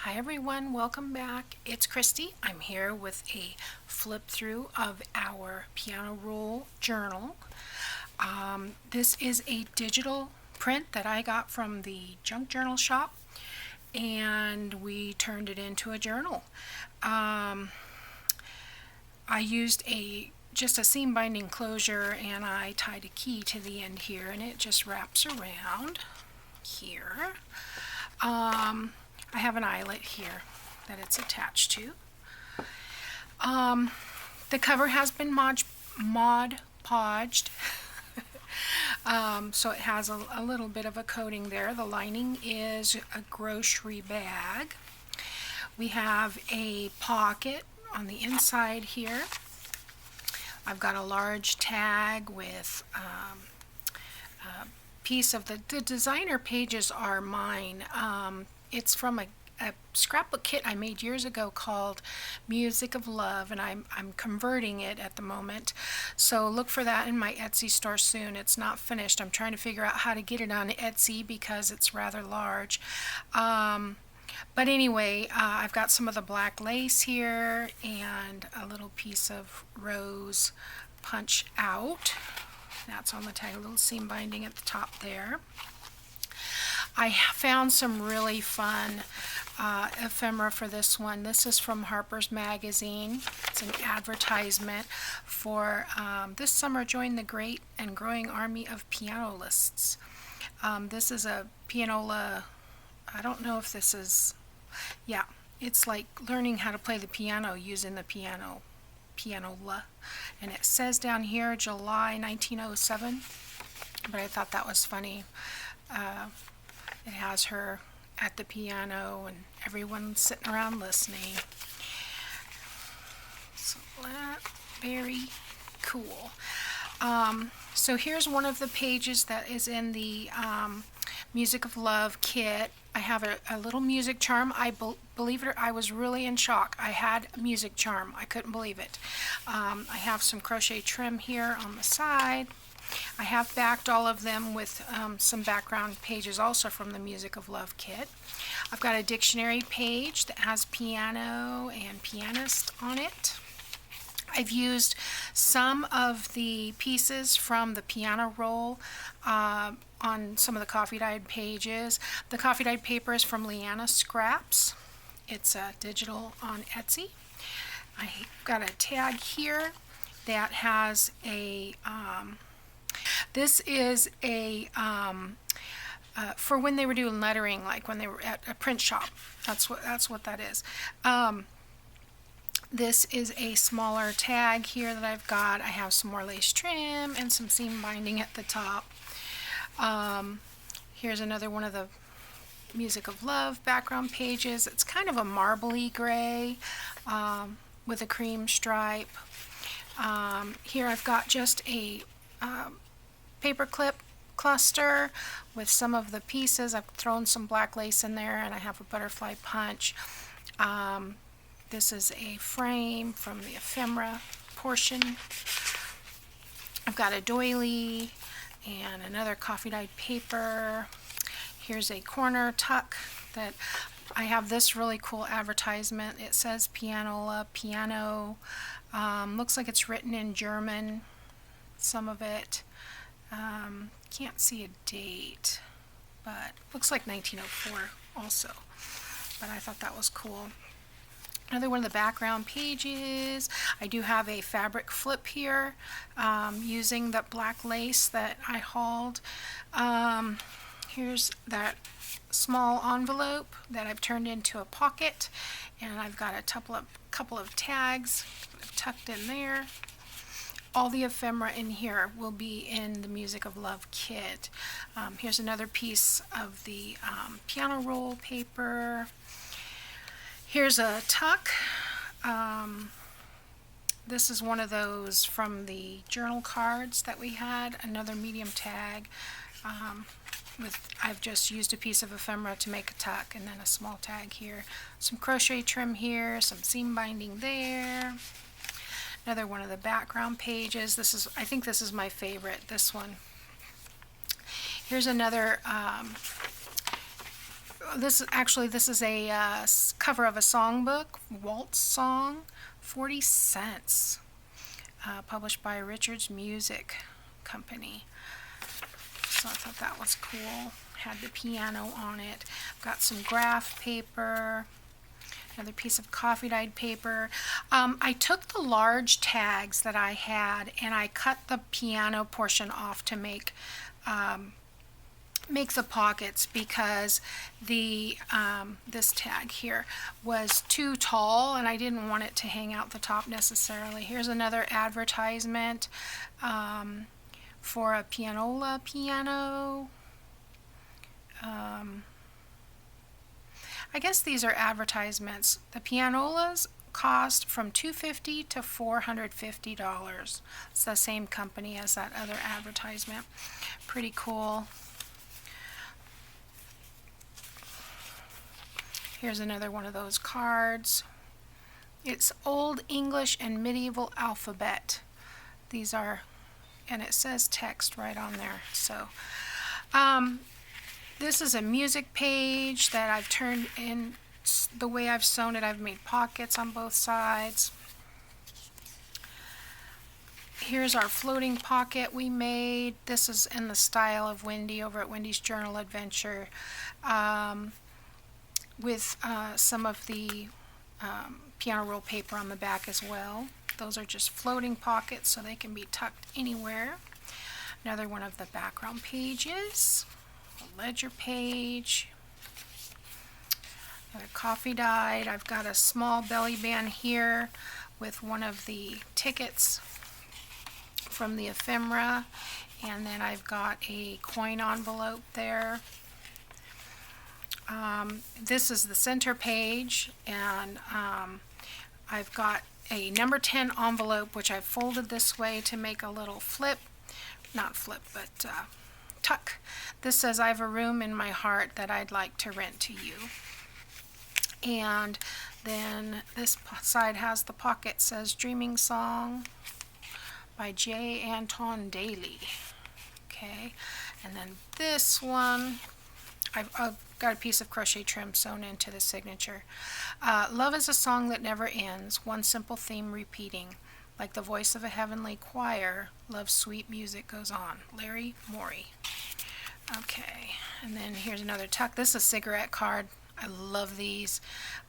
Hi everyone, welcome back. It's Kristi. I'm here with a flip through of our piano roll journal. This is a digital print that I got from the junk journal shop and we turned it into a journal. I used just a seam binding closure and I tied a key to the end here and it just wraps around here. I have an eyelet here that it's attached to. The cover has been Mod Podged, so it has a little bit of a coating there. The lining is a grocery bag. We have a pocket on the inside here. I've got a large tag with a piece of the designer pages are mine. It's from a scrapbook kit I made years ago called Music of Love, and I'm converting it at the moment. So look for that in my Etsy store soon. It's not finished. I'm trying to figure out how to get it on Etsy because it's rather large. But anyway, I've got some of the black lace here and a little piece of rose punch out. That's on the tag, a little seam binding at the top there. I found some really fun ephemera for this one. This is from Harper's Magazine. It's an advertisement for this summer join the great and growing army of pianolists. This is a pianola. I don't know if this is, yeah, it's like learning how to play the piano using the pianola. And it says down here July 1907, but I thought that was funny. It has her at the piano and everyone sitting around listening. So very cool. So here's one of the pages that is in the Music of Love kit. I have a little music charm. Believe it, I was really in shock. I had a music charm. I couldn't believe it. I have some crochet trim here on the side. I have backed all of them with some background pages also from the Music of Love kit. I've got a dictionary page that has piano and pianist on it. I've used some of the pieces from the piano roll on some of the coffee dyed pages. The coffee dyed paper is from Liana Scraps. It's digital on Etsy. I've got a tag here that has a this is a for when they were doing lettering, like when they were at a print shop. That's what that is. This is a smaller tag here that I've got. I have some more lace trim and some seam binding at the top. Here's another one of the Music of Love background pages. It's kind of a marbly gray with a cream stripe. Here I've got just a paper clip cluster with some of the pieces. I've thrown some black lace in there and I have a butterfly punch. This is a frame from the ephemera portion. I've got a doily and another coffee dyed paper. Here's a corner tuck that I have this really cool advertisement. It says pianola, piano. Looks like it's written in German, some of it. Can't see a date, but looks like 1904 also. But I thought that was cool. Another one of the background pages. I do have a fabric flip here using that black lace that I hauled. Here's that small envelope that I've turned into a pocket, and I've got a couple of tags tucked in there. All the ephemera in here will be in the Music of Love kit. Here's another piece of the piano roll paper. Here's a tuck. This is one of those from the journal cards that we had, another medium tag. I've just used a piece of ephemera to make a tuck and then a small tag here. Some crochet trim here, some seam binding there. Another one of the background pages. I think this is my favorite, this one. Here's another this is a cover of a songbook, waltz song, 40 cents, published by Richard's Music Company. So I thought that was cool. Had the piano on it. Got some graph paper, another piece of coffee dyed paper. I took the large tags that I had and I cut the piano portion off to make the pockets, because the this tag here was too tall and I didn't want it to hang out the top necessarily. Here's another advertisement for a pianola piano. I guess these are advertisements. The pianolas cost from $250 to $450. It's the same company as that other advertisement. Pretty cool. Here's another one of those cards. It's Old English and Medieval Alphabet. These are, and it says text right on there. So this is a music page that I've turned in. The way I've sewn it, I've made pockets on both sides. Here's our floating pocket we made. This is in the style of Wendy over at Wendy's Journal Adventure, with some of the piano roll paper on the back as well. Those are just floating pockets, so they can be tucked anywhere. Another one of the background pages, a ledger page, another coffee dyed. I've got a small belly band here with one of the tickets from the ephemera, and then I've got a coin envelope there. This is the center page, and I've got a number 10 envelope which I've folded this way to make a little tuck. This says, "I have a room in my heart that I'd like to rent to you." And then this side has the pocket, says "Dreaming Song" by J. Anton Daly. Okay, and then this one, I've got a piece of crochet trim sewn into the signature. "Love is a song that never ends, one simple theme repeating. Like the voice of a heavenly choir, love's sweet music goes on. Larry Morey." Okay, and then here's another tuck. This is a cigarette card. I love these.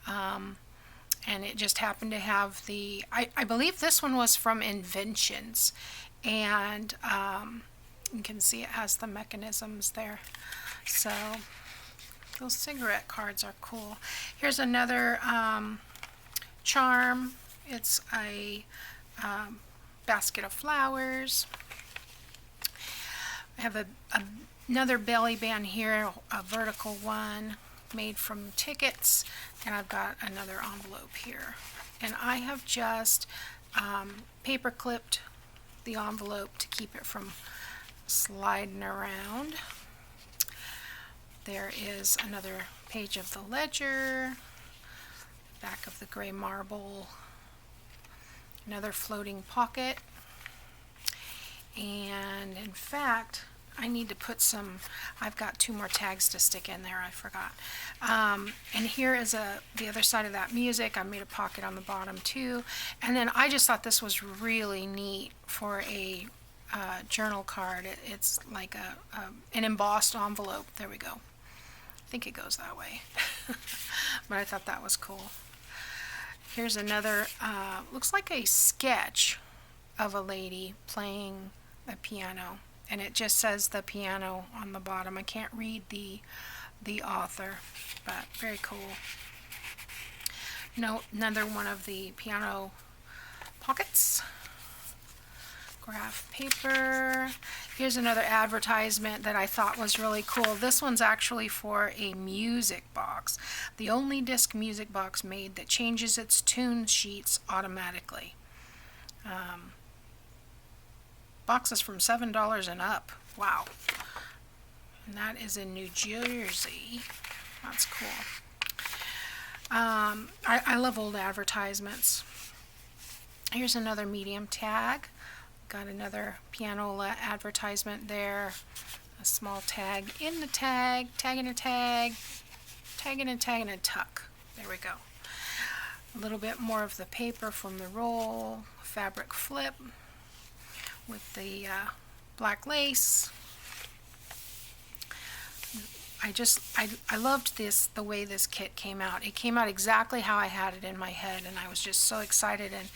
And it just happened to have the, I believe this one was from Inventions. And you can see it has the mechanisms there. So those cigarette cards are cool. Here's another charm. It's a basket of flowers. I have another belly band here, a vertical one made from tickets, and I've got another envelope here. And I have just paper clipped the envelope to keep it from sliding around. There is another page of the ledger, back of the gray marble, another floating pocket, and in fact I need to put some, I've got 2 more tags to stick in there, I forgot. And here is the other side of that music. I made a pocket on the bottom too. And then I just thought this was really neat for a journal card. It's like an embossed envelope. There we go. I think it goes that way. But I thought that was cool. Here's another, looks like a sketch of a lady playing a piano. And it just says the piano on the bottom. I can't read the author, but very cool. Another one of the piano pockets. Graph paper. Here's another advertisement that I thought was really cool. This one's actually for a music box. The only disc music box made that changes its tune sheets automatically. Boxes from $7 and up. Wow. And that is in New Jersey. That's cool. I love old advertisements. Here's another medium tag. Got another pianola advertisement there. A small tag in the tag, tag in a tag. tag in and tag in and tuck. There we go. A little bit more of the paper from the roll, fabric flip with the black lace. I loved the way this kit came out. It came out exactly how I had it in my head, and I was just so excited. And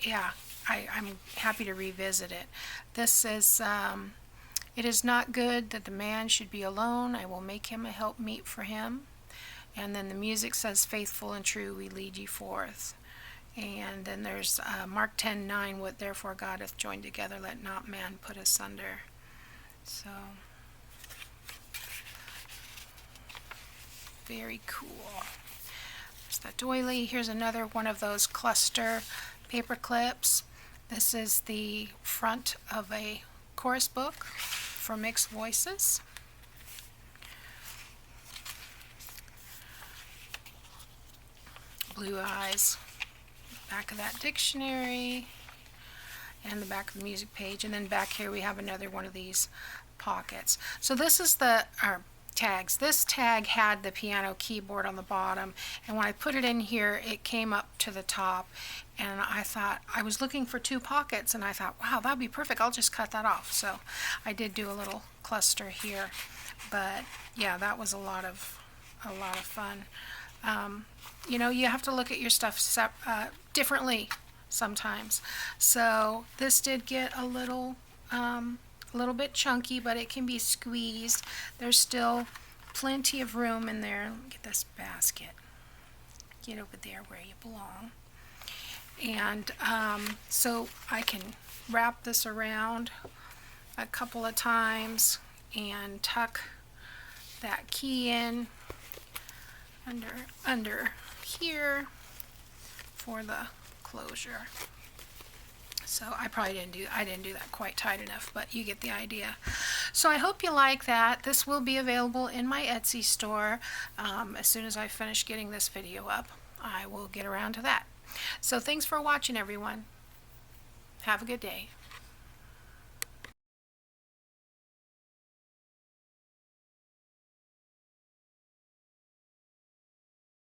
yeah, I'm happy to revisit it. This is, it is not good that the man should be alone. I will make him a helpmeet for him. And then the music says, faithful and true we lead ye forth. And then there's Mark 10:9, what therefore God hath joined together, let not man put asunder. So, very cool. There's the doily. Here's another one of those cluster paper clips. This is the front of a chorus book for mixed voices. Blue eyes. Back of that dictionary. And the back of the music page. And then back here we have another one of these pockets. So this is the tags. This tag had the piano keyboard on the bottom, and when I put it in here it came up to the top, and I thought, I was looking for 2 pockets, and I thought, wow, that'd be perfect, I'll just cut that off. So I did do a little cluster here, but yeah, that was a lot of fun. You know, you have to look at your stuff differently sometimes. So this did get a little bit chunky, but it can be squeezed. There's still plenty of room in there. Let me get this basket. Get over there where you belong. And so I can wrap this around a couple of times and tuck that key in under here for the closure. So I didn't do that quite tight enough, but you get the idea. So I hope you like that. This will be available in my Etsy store. As soon as I finish getting this video up, I will get around to that. So thanks for watching, everyone. Have a good day.